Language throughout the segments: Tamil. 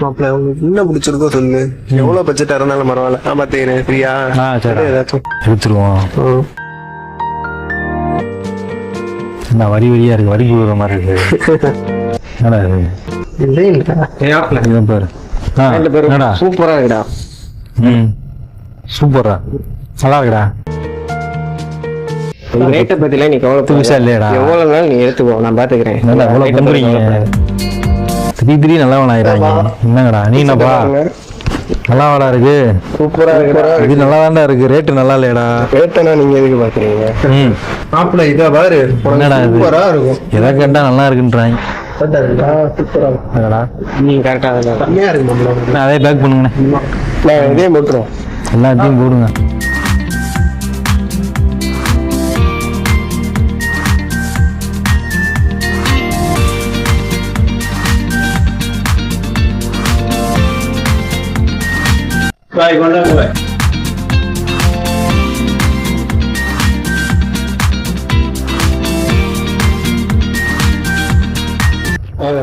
மாப்பிள்ள உங்களுக்கு என்ன பிடிச்சிருக்கோ சொல்லு, எவ்வளவு பட்ஜெட் இருந்தாலும் பரவாயில்ல. நான் பாத்துக்கிறேன். ஃப்ரீயா சரி ஏதாச்சும் எடுத்துருவோம். என்ன வரி வரியா இருக்கு, வரி கொடுக்குற மாதிரி இருக்கு. என்னடா இது பாரு. சூப்பரா இருக்குடா. சூப்பரா நல்லா இருக்குடா. ரேட்டை பத்தில நீ புதுசா இல்லையடா, எவ்வளவு நாள் நீ எடுத்துக்கோ, நான் பாத்துக்கிறேன். நல்லா எவ்வளவு பண்றீங்க, திடீர் நல்லவன் ஆயிடாங்க. என்னங்கடா நீ என்னப்பா நல்லா வாடா இருக்கு, சூப்பரா இருக்குடா. இது நல்லா தான்டா இருக்கு, ரேட்டு நல்லா இல்லையடா. ரேட்டனா நீங்க எதுக்கு பாக்குறீங்க? மாப்பிள்ள இதா பாரு, என்னடா இது சூப்பரா இருக்கும். எதா கேட்டா நல்லா இருக்குன்றாங்க. நீ கரெக்டா கம்மியா இருக்கு. அதே பேக் பண்ணுங்கண்ணே, இதே போட்டுரும், எல்லாத்தையும் போடுங்க.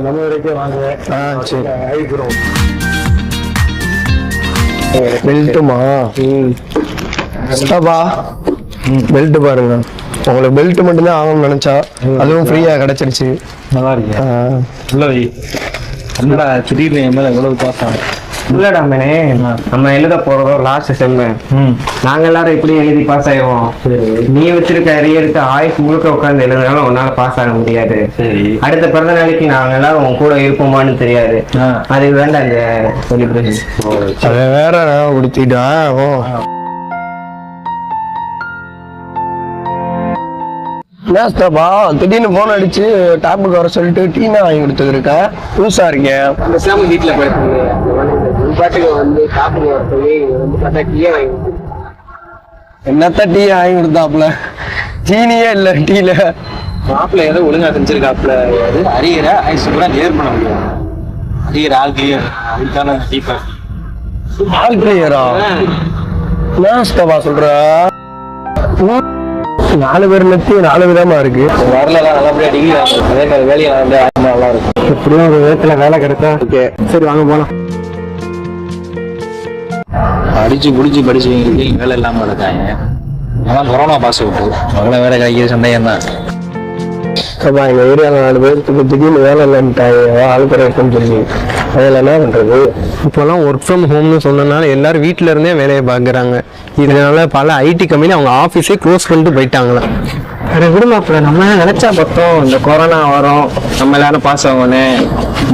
நம்ம வரைக்கும் வாங்க. பெல்ட்டுமா? பெல்ட் பாருங்க, உங்களுக்கு பெல்ட் மட்டும்தான் ஆகணும்னு நினைச்சா அதுவும் ஃப்ரீயா கிடைச்சிருச்சு. நல்லா இருக்கு. என்னடா திடீர்னு என் மேல எவ்வளவு பாசம்? இல்லடா மேனே, நம்ம எழுத போறோம் லாஸ்ட் செம். நாங்க எல்லாரும் இப்படி எழுதி பாஸ் ஆயிடுவோம். நீ வச்சிருக்க அரியருக்கு ஆயுசு முழுக்க உட்காந்து எழுதுனாலும் உன்னால பாஸ் ஆக முடியாது. அடுத்த பிறந்த நாளைக்கு நாங்க எல்லாரும் உன் கூட இருப்போமான்னு தெரியாது. அதுக்கு வேண்டாம் அந்த செலிப்ரேஷன். அதை வேற குடிச்சிட்டா திடீர்னு போன் அடிச்சு டாப்புக்கு வர சொல்லிட்டு டீனா வாங்கி கொடுத்துருக்க. புதுசா இருக்கேன். வீட்டுல பாட்டுக்கு வந்து டாப்புக்கு வர சொல்லி பார்த்தா டீயா வாங்கி கொடுத்து. என்னத்த டீ வாங்கி கொடுத்தாப்புல, சீனியே இல்ல டீல. மாப்பிள்ள ஏதோ ஒழுங்கா செஞ்சிருக்காப்புல. அரியரை ஐசு கூட கிளியர் பண்ண முடியும். அரியர் ஆல் கிளியர், அதுக்கான டீப்பா ஆல் கிளியரா? நாஸ்தவா சொல்ற? 4 பேர் நெத்தி 4 விதமா இருக்கு. வரல நல்லபடியா டிகிரி அதே மாதிரி வேலையை நல்லா இருக்கும். எப்படியும் ஒரு விதத்துல வேலை கிடைச்சா ஓகே. சரி வாங்க போலாம். அடிச்சு குடிச்சு படிச்சவங்களுக்கு வேலை இல்லாம இருக்காங்க. அதான் கொரோனா பாஸ் விட்டு மகளை வேலை கிடைக்கிது சண்டையம் தான். எங்க ஏரியால 4 பேருக்கு திடீர்னு வேலை இல்லைன்ட்டாங்க, ஆளுக்குறைக்கும் சொல்லி. அதில் என்ன பண்றது? இப்போல்லாம் ஒர்க் ஃப்ரம் ஹோம்னு சொன்னதுனால எல்லாரும் வீட்டுல இருந்தே வேலையை பாக்குறாங்க. இதனால பல ஐடி கம்பெனி அவங்க ஆஃபீஸே க்ளோஸ் பண்ணிட்டு போயிட்டாங்களாம். அதை விடுமாப்பிள்ள, நம்ம நினைச்சா பார்த்தோம் இந்த கொரோனா வரும், நம்ம எல்லாரும் பாஸ் ஆகணும்.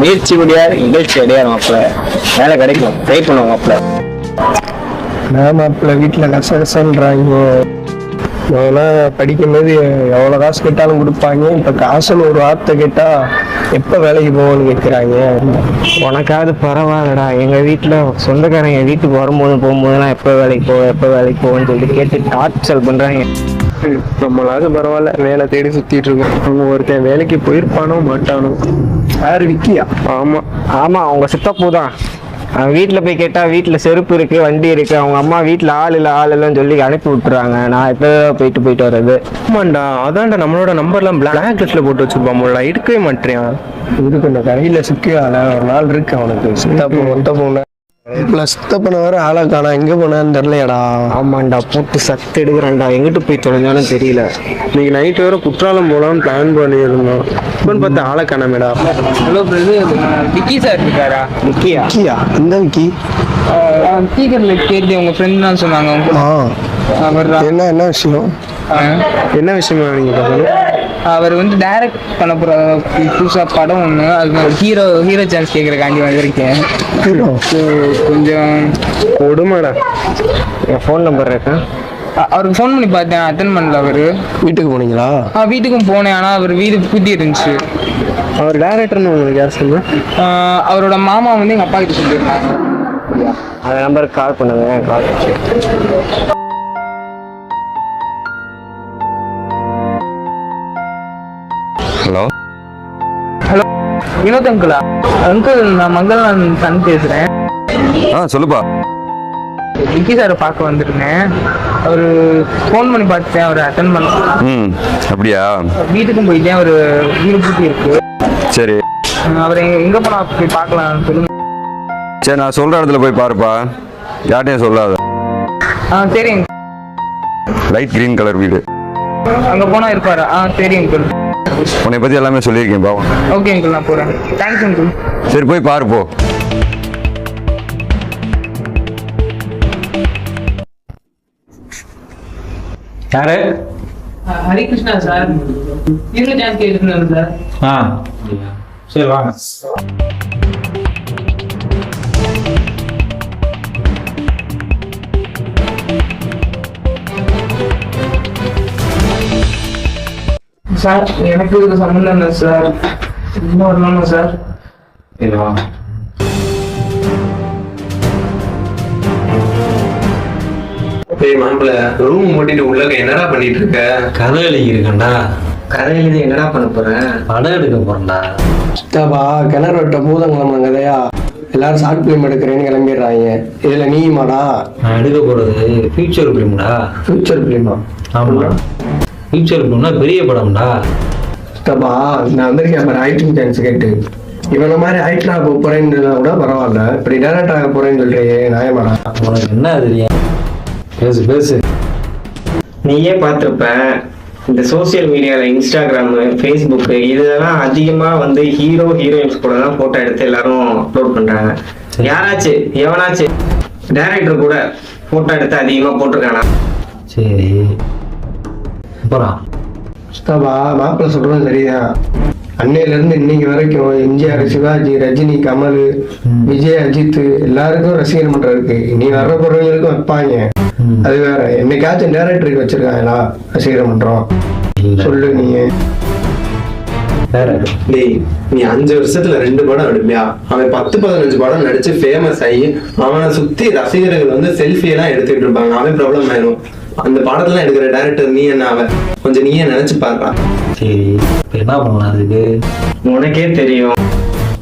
முயற்சி முடியாது, நிகழ்ச்சி அடையாது மாப்பிள்ள. வேலை கிடைக்கும், ட்ரை பண்ணுவோம் மாப்பிள்ள. மாப்பிள்ள வீட்டுல கசகசன்றாங்க. அதெல்லாம் படிக்கும்போது எவ்வளோ காசு கேட்டாலும் கொடுப்பாங்க. இப்போ காசுன்னு ஒரு வார்த்தை கேட்டா எப்போ வேலைக்கு போவோன்னு கேட்குறாங்க. உனக்காவது பரவாயில்லடா, எங்கள் வீட்டில் சொந்தக்காரங்க வீட்டுக்கு வரும்போது போகும்போதுலாம் எப்போ வேலைக்கு போவோன்னு சொல்லி கேட்டு டார்ச்சர் பண்ணுறாங்க. நம்மளாவது பரவாயில்ல, வேலை தேடி சுற்றிட்டு இருக்கோம். அவங்க ஒருத்தன் வேலைக்கு போயிருப்பானோ மாட்டானோ. யார் விக்கியா? ஆமாம் அவங்க சித்தப்பூ தான். அவன் வீட்டில் போய் கேட்டால் வீட்டில் செருப்பு இருக்குது, வண்டி இருக்குது. அவங்க அம்மா வீட்டில் ஆள் இல்லைன்னு சொல்லி அனுப்பி விட்டுறாங்க. நான் இப்போ போயிட்டு வர்றது. ஆமாண்டா, அதான்டா நம்மளோட நம்பர்லாம் பிளாக் லிஸ்ட்டில் போட்டு வச்சுருப்பான். எடுக்கவே மாட்டேன். இதுக்கு இந்த கையில் சிக்கியால ஒரு நாள் இருக்கு அவனுக்கு. சித்தப்பூ மொத்த போன சித்தப்பனை வேற ஆளா காணா, எங்க போனான்னு தெரியலையாடா. ஆமாண்டா, போட்டு சத்து எடுக்கிறான்டா. எங்கிட்டு போய் தொலைஞ்சாலும் தெரியல. இன்னைக்கு நைட்டு வேற குற்றாலம் போலான்னு பிளான் பண்ணியிருந்தோம். இப்பன்னு பார்த்தா ஆளை காணாமேடா. ஹலோ பிரதர், விக்கி சார் இருக்காரா? விக்கியா? எந்த விக்கி? ஸ்பீக்கர்ல கேட்டு உங்க ஃப்ரெண்ட் தான் சொன்னாங்க. அவர் என்ன விஷயம்? என்ன விஷயமா நீங்க பாக்கணும்? அவர் வந்து டைரக்ட் பண்ண போற புதுசா படம் ஒண்ணு, அது ஹீரோ சான்ஸ் கேட்கறக்காண்டி வந்திருக்கேன். கொஞ்சம் கொடுமாடா. என் ஃபோன் நம்பர் இருக்கேன். அவருக்கு ஃபோன் பண்ணி பார்த்தேன், அட்டன் பண்ணல. அவரு வீட்டுக்கு போனீங்களா? வீட்டுக்கும் போனேன், ஆனா அவர் வீடு பூட்டி இருந்துச்சு. அவர் டைரக்டர்னு உங்களுக்கு யார் சொல்லுங்க? அவரோட மாமா வந்து எங்க அப்பா கிட்ட சொல்லியிருந்தாங்க. அந்த நம்பருக்கு கால் பண்ணுங்க. கால் ஹலோ வினோத் அங்கிளா? அங்கிள், நான் மங்களன் சன் பேசுறேன். சொல்லுப்பா. விக்கி சாரை பார்க்க வந்திருந்தேன். அவரு ஃபோன் பண்ணி பார்த்தேன், அவர் அட்டன் பண்ண. அப்படியா? வீட்டுக்கும் போயிட்டேன், அவர் வீடு பூட்டி இருக்கு. சரி, அவர் எங்க போனா போய் பார்க்கலாம் சொல்லுங்க. சரி நான் சொல்ற இடத்துல போய் பாருப்பா, யார்ட்டையும் சொல்லாத. சரிங்க. லைட் கிரீன் கலர் வீடு, அங்க போனா இருப்பாரு. சரி அங்கிள். உன்னை பத்தி எல்லாமே சொல்லியிருக்கேன் பாவம். ஓகே அங்கிள், நான் போறேன். Thanks uncle. சரி போய் பாரு போ. யாரு? ஹரிகிருஷ்ணா சார், ஹீரோ சான்ஸ் கேட்டுருந்தாரு சார். சரி வாங்க. சார் எனக்கு இதுக்கு சம்பந்தம் இல்லை சார். இன்னும் வரலாமா சார்? சரி வாங்க. டேய் மாப்பிள்ள, ரூம் மூட்டிட்டு உள்ள என்னடா பண்ணிட்டு இருக்க? கதை எழுதி இருக்கேன்டா. கதை எழுதி என்னடா பண்ண போறேன்? படம் எடுக்க போறேன்டா. சித்தாபா, கிணறு வெட்ட பூதங்கிழமை கதையா? எல்லாரும் ஷார்ட் பிலிம் எடுக்கிறேன்னு கிளம்பிடுறாங்க. இதுல நீமாடா? நான் எடுக்க போறது ஃபியூச்சர் ஃபிலிம்டா. ஃபியூச்சர் பிலிமா? ஆமா, ஃபியூச்சர் ஃபிலிம்னா பெரிய படம்டா. சித்தாபா, நான் வந்திருக்கேன் பாரு ஆக்டிங் சான்ஸ் கேட்டு. இவன மாதிரி ஆக்டர் ஆக போறேன்னு கூட பரவாயில்ல, இப்படி டேரக்டர் ஆக போறேன்னு சொல்றியே, நியாயமாடா? உனக்கு என்ன தெரியும்? பேசு பேசு. நீயே பார்த்துருப்ப, இந்த சோசியல் மீடியாவில் இன்ஸ்டாகிராமு, ஃபேஸ்புக்கு இதெல்லாம் அதிகமாக வந்து ஹீரோ ஹீரோயின்ஸ் கூட தான் ஃபோட்டோ எடுத்து எல்லாரும் அப்லோட் பண்ணுறாங்க. யாராச்சும் எவனாச்சும் டைரக்டர் கூட ஃபோட்டோ எடுத்து அதிகமாக போட்டிருக்கானா? சரி அப்புறம் சித்தாபா, மாப்பிள்ள சொல்றது சரிதான். அன்னையில இருந்து இன்னைக்கு வரைக்கும் எம்ஜிஆர், சிவாஜி, ரஜினி, கமல், விஜய், அஜித் எல்லாருக்கும் ரசிகர் மன்றம் இருக்கு. நீ வர்ற பொருளுக்கும் வைப்பாங்க, அது வேற. என்னைக்காச்சும் டைரக்டருக்கு வச்சிருக்காங்களா ரசிகர் மன்றம்? சொல்லு நீ. டேய், நீ 5 வருஷத்துல 2 படம் எடுப்பியா? அவன் 10-15 படம் நடிச்சு ஃபேமஸ் ஆகி அவனை சுத்தி ரசிகர்கள் வந்து செல்ஃபி எல்லாம் எடுத்துட்டு இருப்பாங்க. அவன் ப்ராப்ளம் ஆயிரும். அந்த படத்துல எடுக்கிற டைரக்டர் நீ என்ன? அவன் கொஞ்சம் நீயே நினைச்சு பாருடா. சரி இப்போ என்ன பண்ணலாம் அதுக்கு? உனக்கே தெரியும்,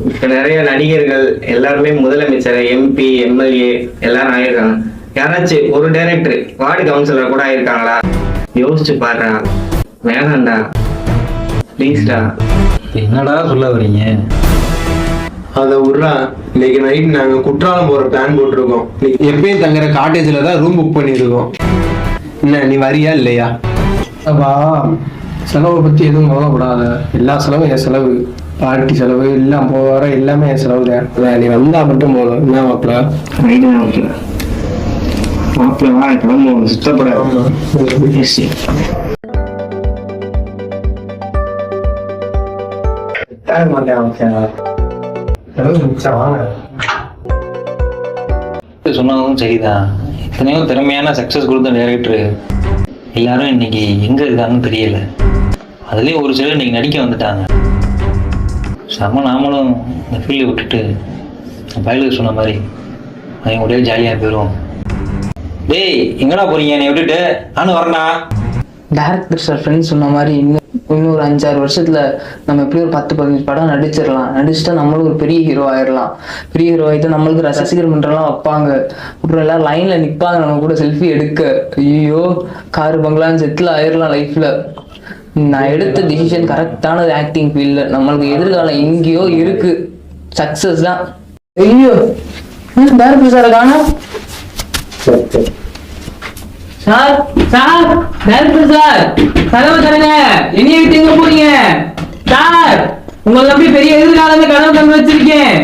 இப்போ நிறைய நடிகர்கள் எல்லாருமே முதலமைச்சர், எம்பி, எம்எல்ஏ எல்லாரும் ஆயிருக்காங்க. யாராச்சும் ஒரு டைரக்டர் வார்டு கவுன்சிலர் கூட ஆயிருக்காங்களா? யோசிச்சு பாருடா. வேணாண்டா, ப்ளீஸ்டா. என்னடா சொல்ல வரீங்க? அதை விட்றா. இன்னைக்கு நைட் நாங்க குற்றாலம் போற பிளான் போட்டிருக்கோம். நீ எப்பயும் தங்குற காட்டேஜ்ல தான் ரூம் புக் பண்ணிருக்கோம். என்ன நீ வரியா இல்லையா? அப்பா, செலவை பத்தி எதுவும் கவலைப்படாத. எல்லா செலவும் என் செலவு. பார்ட்டி செலவு எல்லாம் போற எல்லாமே என் செலவு தான். நீ வந்தா மட்டும் போதும். என்ன மாப்பிள்ள? மாப்பிள்ளவா கிளம்புவோம், சுத்தப்பட. சொன்னதும் சரிதான். எத்தனையோ திறமையான சக்சஸ் கொடுத்த டைரக்டர் எல்லாரும் இன்னைக்கு எங்க இருக்காங்கன்னு தெரியல. அதுலயும் ஒரு சிலர் இன்னைக்கு நடிக்க வந்துட்டாங்க. நாமளும் இந்த ஃபீல்டை விட்டுட்டு பயலுக்கு சொன்ன மாதிரி அவங்க உடைய ஜாலியாக போயிடும். டேய் எங்கடா போறீங்க? என்னை விட்டுட்டு நானும் வரேன்டா. டேரக்டர் சார் ஃப்ரெண்ட்ஸ் சொன்ன மாதிரி இன்னும் ஒரு 5-6 வருஷத்துல நம்ம எப்படி ஒரு 10-15 படம் நடிச்சிடலாம். நடிச்சுட்டா நம்மளும் ஒரு பெரிய ஹீரோ ஆயிடலாம். பெரிய ஹீரோ ஆயிட்டா நம்மளுக்கு ரசிகர் மன்றம்லாம் வைப்பாங்க. அப்புறம் எல்லாரும் லைன்ல நிற்பாங்க நம்ம கூட செல்ஃபி எடுக்க. ஐயோ, காரு பங்களான்னு செட்டில் ஆயிடலாம் லைஃப்ல. நான் எடுத்த டிசிஷன் கரெக்டானது. ஆக்டிங் ஃபீல்ட்ல நம்மளுக்கு எதிர்காலம் எங்கேயோ இருக்கு. சக்சஸ் தான். ஐயோ, டேரக்டர் சார் காணோம். சார் சார், டைரக்டர் சார், கதவை தரங்க. என்னைய விட்டு எங்க போறீங்க சார்? உங்களை நம்பி பெரிய எதிர்காலமே கனவு கண்டு வச்சிருக்கேன்.